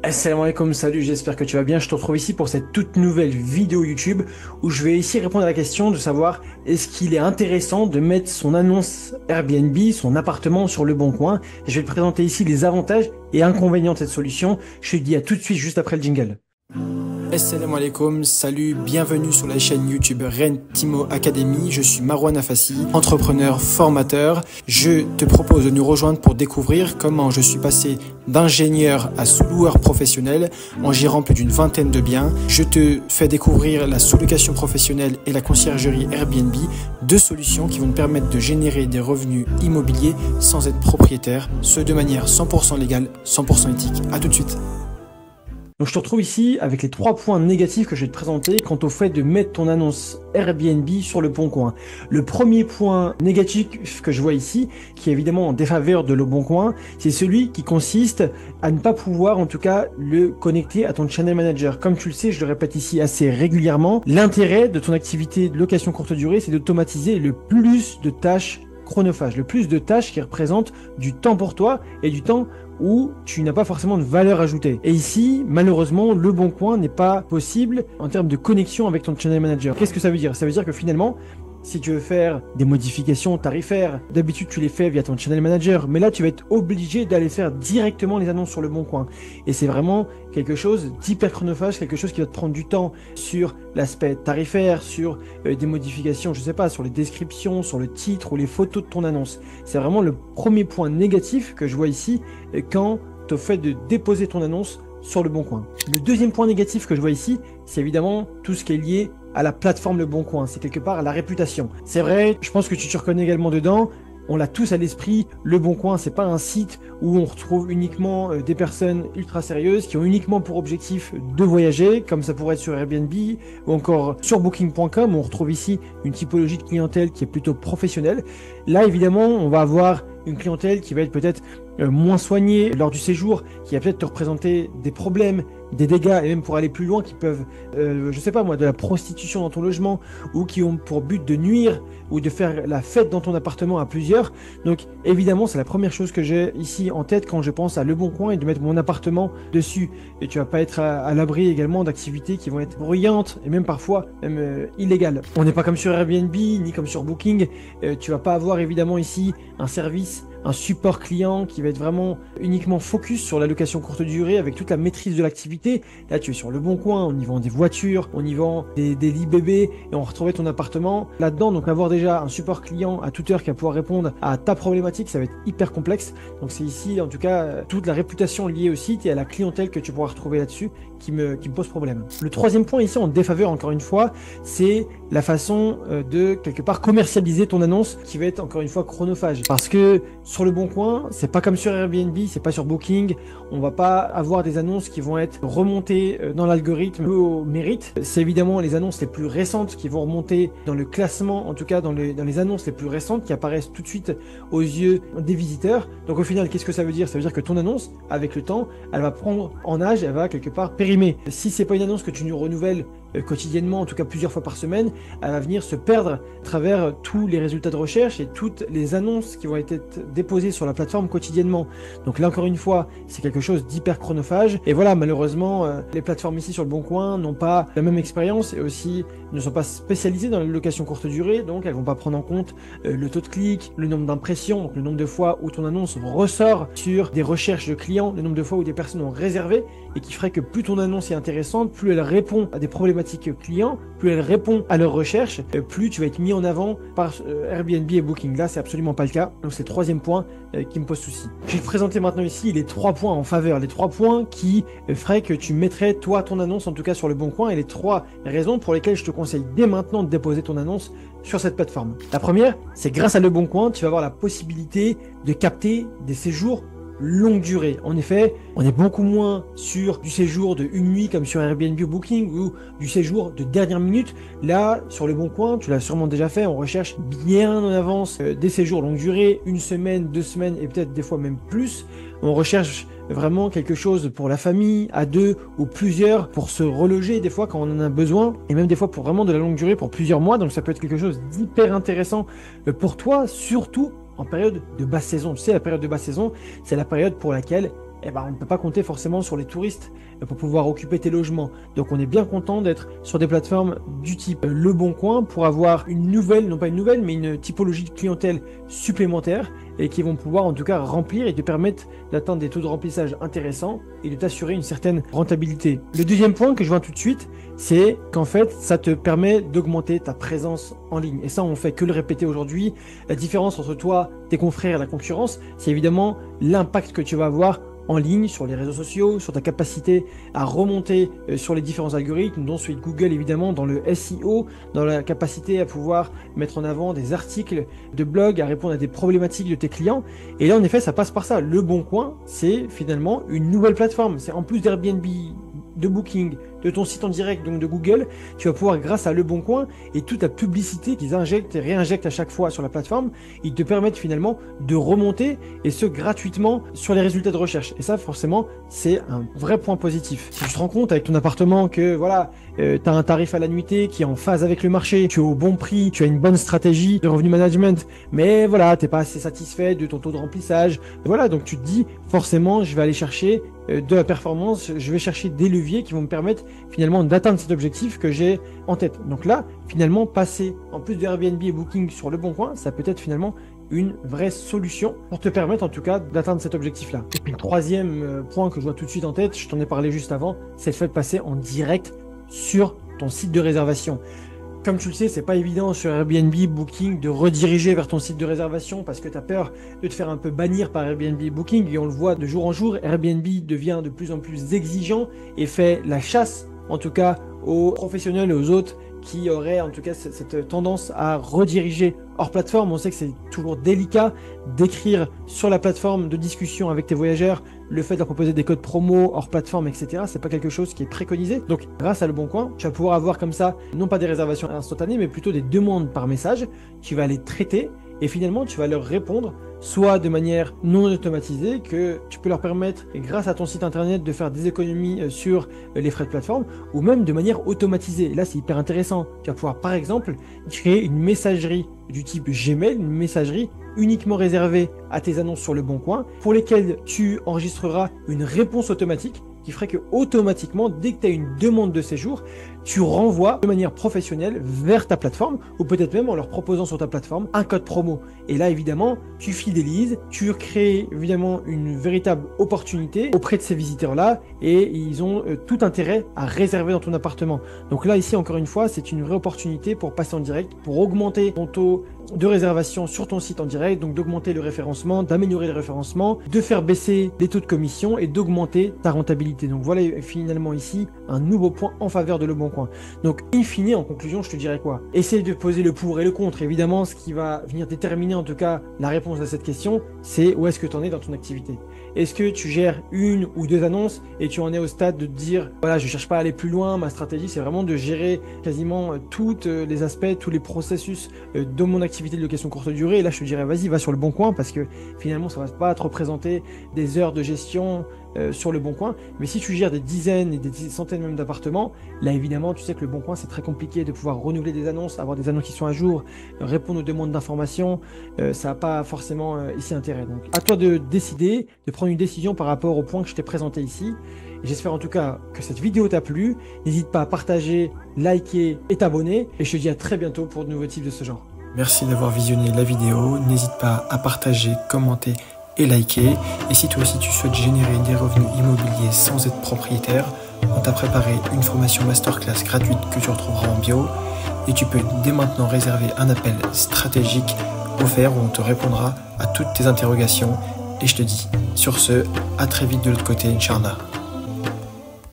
Assalamu alaikum, salut, j'espère que tu vas bien. Je te retrouve ici pour cette toute nouvelle vidéo YouTube où je vais ici répondre à la question de savoir est-ce qu'il est intéressant de mettre son annonce Airbnb, son appartement sur le bon coin. Je vais te présenter ici les avantages et inconvénients de cette solution. Je te dis à tout de suite juste après le jingle. Assalamu alaikum, salut, bienvenue sur la chaîne YouTube Rentimo Academy. Je suis Marouane Afassi, entrepreneur, formateur. Je te propose de nous rejoindre pour découvrir comment je suis passé d'ingénieur à sous-loueur professionnel en gérant plus d'une vingtaine de biens. Je te fais découvrir la sous-location professionnelle et la conciergerie Airbnb, deux solutions qui vont te permettre de générer des revenus immobiliers sans être propriétaire, ce de manière 100% légale, 100% éthique. À tout de suite. Donc je te retrouve ici avec les 3 points négatifs que je vais te présenter quant au fait de mettre ton annonce Airbnb sur le bon coin. Le premier point négatif que je vois ici, qui est évidemment en défaveur de le bon coin, c'est celui qui consiste à ne pas pouvoir en tout cas le connecter à ton channel manager. Comme tu le sais, je le répète ici assez régulièrement, l'intérêt de ton activité de location courte durée, c'est d'automatiser le plus de tâches chronophages, le plus de tâches qui représentent du temps pour toi et du temps où tu n'as pas forcément de valeur ajoutée. Et ici, malheureusement, le bon coin n'est pas possible en termes de connexion avec ton channel manager. Qu'est-ce que ça veut dire? Ça veut dire que finalement, si tu veux faire des modifications tarifaires, d'habitude tu les fais via ton channel manager, mais là tu vas être obligé d'aller faire directement les annonces sur le bon coin. Et c'est vraiment quelque chose d'hyper chronophage, quelque chose qui va te prendre du temps sur l'aspect tarifaire, sur des modifications, je sais pas, sur les descriptions, sur le titre ou les photos de ton annonce. C'est vraiment le premier point négatif que je vois ici quand tu fait de déposer ton annonce sur le bon coin. Le deuxième point négatif que je vois ici, c'est évidemment tout ce qui est lié à la plateforme Le Bon Coin, c'est quelque part la réputation. C'est vrai, je pense que tu te reconnais également dedans, on l'a tous à l'esprit, Le Bon Coin, c'est pas un site où on retrouve uniquement des personnes ultra sérieuses qui ont uniquement pour objectif de voyager, comme ça pourrait être sur Airbnb ou encore sur Booking.com, où on retrouve ici une typologie de clientèle qui est plutôt professionnelle. Là, évidemment, on va avoir une clientèle qui va être peut-être moins soignée lors du séjour, qui va peut-être te représenter des problèmes, des dégâts, et même pour aller plus loin, qui peuvent, je sais pas moi, de la prostitution dans ton logement, ou qui ont pour but de nuire, ou de faire la fête dans ton appartement à plusieurs. Donc évidemment, c'est la première chose que j'ai ici en tête quand je pense à Le Bon Coin et de mettre mon appartement dessus. Et tu vas pas être à l'abri également d'activités qui vont être bruyantes, et même parfois même illégales. On n'est pas comme sur Airbnb, ni comme sur Booking. Tu vas pas avoir évidemment ici un service, un support client qui va être vraiment uniquement focus sur la location courte durée avec toute la maîtrise de l'activité. Là, tu es sur Le Bon Coin, on y vend des voitures, on y vend des lits bébés et on retrouvait ton appartement là-dedans. Donc, avoir déjà un support client à toute heure qui va pouvoir répondre à ta problématique, ça va être hyper complexe. Donc, c'est ici, en tout cas, toute la réputation liée au site et à la clientèle que tu pourras retrouver là-dessus qui me pose problème. Le troisième point ici, en défaveur, encore une fois, c'est la façon de, quelque part, commercialiser ton annonce qui va être, encore une fois, chronophage. Parce que sur Le Bon Coin, c'est pas comme sur Airbnb, c'est pas sur Booking, on va pas avoir des annonces qui vont être remontées dans l'algorithme au mérite. C'est évidemment les annonces les plus récentes qui vont remonter dans le classement, en tout cas dans les annonces les plus récentes qui apparaissent tout de suite aux yeux des visiteurs. Donc au final, qu'est-ce que ça veut dire? Ça veut dire que ton annonce, avec le temps, elle va prendre en âge, elle va quelque part périmer. Si c'est pas une annonce que tu nous renouvelles quotidiennement, en tout cas plusieurs fois par semaine, elle va venir se perdre à travers tous les résultats de recherche et toutes les annonces qui vont être déposées sur la plateforme quotidiennement. Donc là encore une fois, c'est quelque chose d'hyper chronophage. Et voilà, malheureusement, les plateformes ici sur Le Bon Coin n'ont pas la même expérience et aussi ne sont pas spécialisées dans la location courte durée, donc elles vont pas prendre en compte le taux de clic, le nombre d'impressions, donc le nombre de fois où ton annonce ressort sur des recherches de clients, le nombre de fois où des personnes ont réservé, et qui ferait que plus ton annonce est intéressante, plus elle répond à des problématiques clients, plus elle répond à leurs recherches, plus tu vas être mis en avant par Airbnb et Booking. Là, c'est absolument pas le cas. Donc c'est le troisième point qui me pose souci. Je vais te présenter maintenant ici les 3 points en faveur, les 3 points qui feraient que tu mettrais toi ton annonce en tout cas sur Le Bon Coin, et les 3 raisons pour lesquelles je te conseille dès maintenant de déposer ton annonce sur cette plateforme. La première, c'est grâce à Le Bon Coin, tu vas avoir la possibilité de capter des séjours longue durée. En effet, on est beaucoup moins sur du séjour de une nuit comme sur Airbnb ou Booking, ou du séjour de dernière minute. Là, sur Le Bon Coin, tu l'as sûrement déjà fait, on recherche bien en avance des séjours longue durée, 1 semaine, 2 semaines et peut-être des fois même plus. On recherche vraiment quelque chose pour la famille, à 2 ou plusieurs, pour se reloger des fois quand on en a besoin, et même des fois pour vraiment de la longue durée, pour plusieurs mois. Donc ça peut être quelque chose d'hyper intéressant pour toi, surtout en période de basse saison. Tu sais, la période de basse saison, c'est la période pour laquelle eh ben, on ne peut pas compter forcément sur les touristes pour pouvoir occuper tes logements. Donc on est bien content d'être sur des plateformes du type Le Bon Coin pour avoir une nouvelle, non pas une nouvelle, mais une typologie de clientèle supplémentaire et qui vont pouvoir en tout cas remplir et te permettre d'atteindre des taux de remplissage intéressants et de t'assurer une certaine rentabilité. Le deuxième point que je vois tout de suite, c'est qu'en fait, ça te permet d'augmenter ta présence en ligne. Et ça, on fait que le répéter aujourd'hui. La différence entre toi, tes confrères et la concurrence, c'est évidemment l'impact que tu vas avoir en ligne, sur les réseaux sociaux, sur ta capacité à remonter sur les différents algorithmes, dont celui de Google évidemment, dans le SEO, dans la capacité à pouvoir mettre en avant des articles de blog, à répondre à des problématiques de tes clients. Et là, en effet, ça passe par ça. Le Bon Coin, c'est finalement une nouvelle plateforme. C'est en plus d'Airbnb, de Booking, de ton site en direct, donc de Google, tu vas pouvoir, grâce à Le Bon Coin et toute la publicité qu'ils injectent et réinjectent à chaque fois sur la plateforme, ils te permettent finalement de remonter, et ce gratuitement, sur les résultats de recherche. Et ça, forcément, c'est un vrai point positif. Si tu te rends compte avec ton appartement que voilà, tu as un tarif à la nuitée qui est en phase avec le marché, tu es au bon prix, tu as une bonne stratégie de revenu management, mais voilà, t'es pas assez satisfait de ton taux de remplissage, et voilà, donc tu te dis forcément, je vais aller chercher de la performance, je vais chercher des leviers qui vont me permettre finalement d'atteindre cet objectif que j'ai en tête. Donc là, finalement, passer en plus de Airbnb et Booking sur Le Bon Coin, ça peut être finalement une vraie solution pour te permettre en tout cas d'atteindre cet objectif-là. Et puis le troisième point que je vois tout de suite en tête, je t'en ai parlé juste avant, c'est le fait de passer en direct sur ton site de réservation. Comme tu le sais, c'est pas évident sur Airbnb, Booking de rediriger vers ton site de réservation parce que tu as peur de te faire un peu bannir par Airbnb et Booking, et on le voit de jour en jour, Airbnb devient de plus en plus exigeant et fait la chasse en tout cas aux professionnels et aux autres qui auraient en tout cas cette tendance à rediriger hors plateforme. On sait que c'est toujours délicat d'écrire sur la plateforme de discussion avec tes voyageurs le fait de leur proposer des codes promo hors plateforme, etc. C'est pas quelque chose qui est préconisé. Donc grâce à Le Bon Coin, tu vas pouvoir avoir comme ça non pas des réservations instantanées mais plutôt des demandes par message. Tu vas les traiter et finalement tu vas leur répondre soit de manière non automatisée, que tu peux leur permettre, grâce à ton site internet, de faire des économies sur les frais de plateforme, ou même de manière automatisée. Et là, c'est hyper intéressant. Tu vas pouvoir, par exemple, créer une messagerie du type Gmail, une messagerie uniquement réservée à tes annonces sur Le Bon Coin, pour lesquelles tu enregistreras une réponse automatique qui ferait que automatiquement, dès que tu as une demande de séjour, tu renvoies de manière professionnelle vers ta plateforme, ou peut-être même en leur proposant sur ta plateforme un code promo. Et là, évidemment, tu fidélises, tu crées évidemment une véritable opportunité auprès de ces visiteurs-là, et ils ont tout intérêt à réserver dans ton appartement. Donc là, ici, encore une fois, c'est une vraie opportunité pour passer en direct, pour augmenter ton taux de réservation sur ton site en direct, donc d'augmenter le référencement, d'améliorer le référencement, de faire baisser les taux de commission et d'augmenter ta rentabilité. Donc voilà finalement ici un nouveau point en faveur de Le Bon Coin. Donc in fine, en conclusion, je te dirais quoi? Essaye de poser le pour et le contre. Évidemment, ce qui va venir déterminer en tout cas la réponse à cette question, c'est où est-ce que tu en es dans ton activité. Est-ce que tu gères une ou deux annonces et tu en es au stade de te dire voilà, je cherche pas à aller plus loin, ma stratégie c'est vraiment de gérer quasiment tous les aspects, tous les processus de mon activité de location courte durée. Et là je te dirais vas-y, va sur Le Bon Coin parce que finalement ça va pas te représenter des heures de gestion sur Le Bon Coin. Mais si tu gères des dizaines et des centaines même d'appartements, là évidemment tu sais que Le Bon Coin c'est très compliqué de pouvoir renouveler des annonces, avoir des annonces qui sont à jour, répondre aux demandes d'informations, ça n'a pas forcément ici intérêt. Donc à toi de décider, de prendre une décision par rapport au point que je t'ai présenté ici. J'espère en tout cas que cette vidéo t'a plu. N'hésite pas à partager, liker et t'abonner. Et je te dis à très bientôt pour de nouveaux tips de ce genre. Merci d'avoir visionné la vidéo. N'hésite pas à partager, commenter et liker. Et si toi aussi tu souhaites générer des revenus immobiliers sans être propriétaire, on t'a préparé une formation masterclass gratuite que tu retrouveras en bio. Et tu peux dès maintenant réserver un appel stratégique offert où on te répondra à toutes tes interrogations. Et je te dis, sur ce, à très vite de l'autre côté, Inch'Allah.